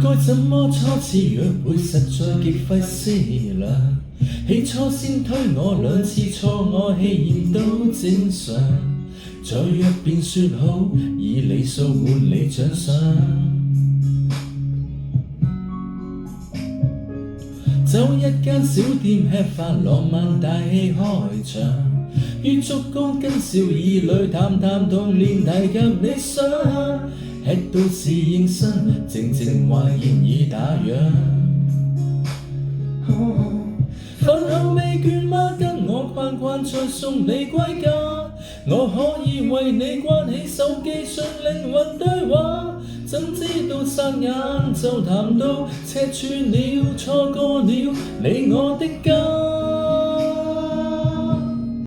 該怎麼初次約會實在極費思量，起初先推我兩次錯，我氣焰都正常，再約便說好，以里數換你獎賞。走一間小店吃飯，浪漫大戲開場，於燭光跟笑意裏談談童年提及理想，吃到侍應生，靜靜話現已打烊。飯後未倦嗎？跟我逛逛再送你歸家，我可以為你關起手機信靈魂對話。怎知道霎眼就談到赤柱了，錯過了你我的家。